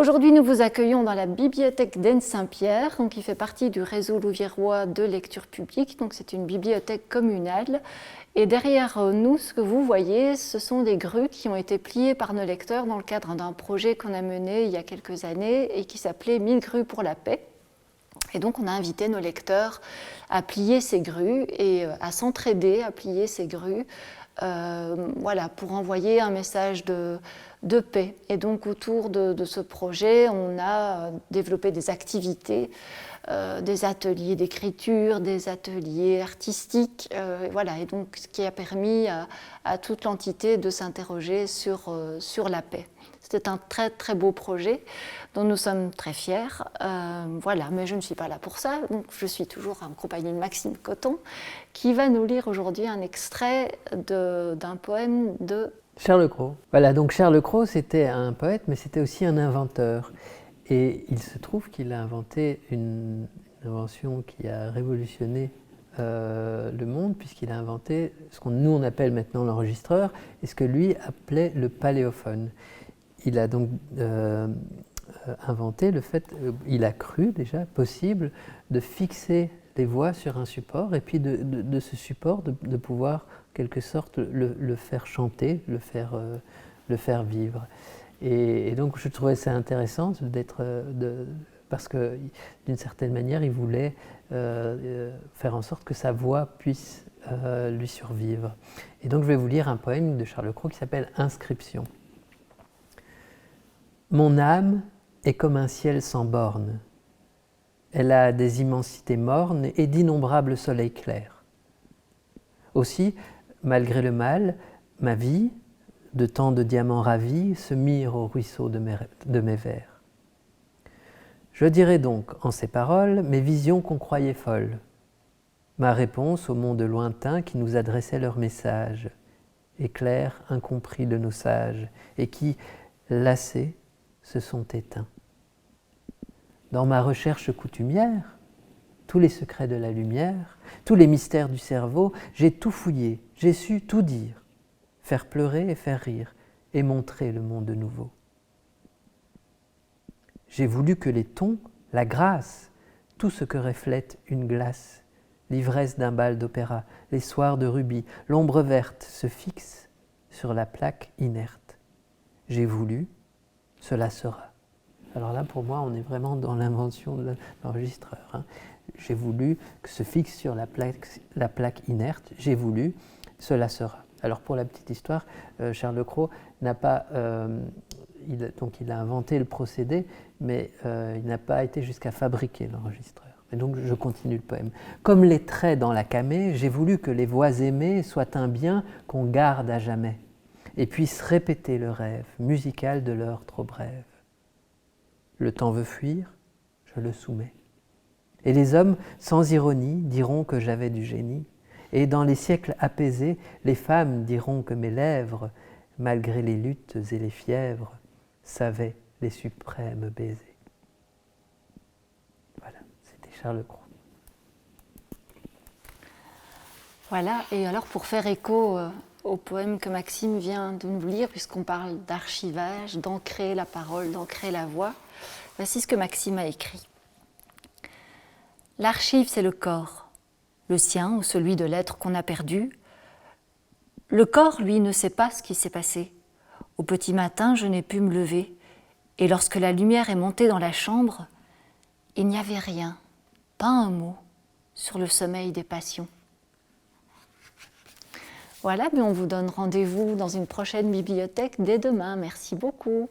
Aujourd'hui, nous vous accueillons dans la bibliothèque d'Aisne-Saint-Pierre, qui fait partie du réseau louviérois de lecture publique. Donc, c'est une bibliothèque communale. Et derrière nous, ce que vous voyez, ce sont des grues qui ont été pliées par nos lecteurs dans le cadre d'un projet qu'on a mené il y a quelques années et qui s'appelait 1000 grues pour la paix. Et donc, on a invité nos lecteurs à plier ces grues et à s'entraider à plier ces grues, voilà, pour envoyer un message de paix. Et donc, autour de ce projet, on a développé des activités, des ateliers d'écriture, des ateliers artistiques, voilà. Et donc, ce qui a permis à toute l'entité de s'interroger sur la paix. C'était un très très beau projet dont nous sommes très fiers. Voilà, mais je ne suis pas là pour ça, donc je suis toujours en compagnie de Maxime Coton, qui va nous lire aujourd'hui un extrait d'un poème de Charles Cros. Voilà, donc Charles Cros, c'était un poète, mais c'était aussi un inventeur. Et il se trouve qu'il a inventé une invention qui a révolutionné le monde, puisqu'il a inventé ce qu'on nous on appelle maintenant l'enregistreur, et ce que lui appelait le paléophone. Il a donc inventé le fait, il a cru déjà possible de fixer les voix sur un support, et puis de ce support de pouvoir en quelque sorte le faire chanter, le faire vivre. Et donc je trouvais ça intéressant parce que d'une certaine manière il voulait faire en sorte que sa voix puisse lui survivre. Et donc je vais vous lire un poème de Charles Cros qui s'appelle Inscription. Mon âme est comme un ciel sans bornes. Elle a des immensités mornes et d'innombrables soleils clairs. Aussi, malgré le mal, ma vie, de tant de diamants ravis, se mire au ruisseau de mes vers. Je dirai donc en ces paroles mes visions qu'on croyait folles, ma réponse au monde lointain qui nous adressait leurs messages, éclairs incompris de nos sages, et qui, lassés, se sont éteints. Dans ma recherche coutumière, tous les secrets de la lumière, tous les mystères du cerveau, j'ai tout fouillé, j'ai su tout dire, faire pleurer et faire rire, et montrer le monde nouveau. J'ai voulu que les tons, la grâce, tout ce que reflète une glace, l'ivresse d'un bal d'opéra, les soirs de rubis, l'ombre verte se fixe sur la plaque inerte. J'ai voulu, cela sera. Alors là, pour moi, on est vraiment dans l'invention de l'enregistreur. Hein. J'ai voulu que se fixe sur la plaque inerte. J'ai voulu, cela sera. Alors pour la petite histoire, Charles Cros n'a pas, il a inventé le procédé, mais il n'a pas été jusqu'à fabriquer l'enregistreur. Et donc je continue le poème. Comme les traits dans la camée, j'ai voulu que les voix aimées soient un bien qu'on garde à jamais, et puisse répéter le rêve musical de l'heure trop brève. Le temps veut fuir, je le soumets. Et les hommes, sans ironie, diront que j'avais du génie. Et dans les siècles apaisés, les femmes diront que mes lèvres, malgré les luttes et les fièvres, savaient les suprêmes baisers. Voilà, c'était Charles Cros. Voilà, et alors pour faire écho au poème que Maxime vient de nous lire, puisqu'on parle d'archivage, d'ancrer la parole, d'ancrer la voix, voici ce que Maxime a écrit. L'archive, c'est le corps, le sien ou celui de l'être qu'on a perdu. Le corps, lui, ne sait pas ce qui s'est passé. Au petit matin, je n'ai pu me lever, et lorsque la lumière est montée dans la chambre, il n'y avait rien, pas un mot, sur le sommeil des passions. Voilà, mais on vous donne rendez-vous dans une prochaine bibliothèque dès demain. Merci beaucoup.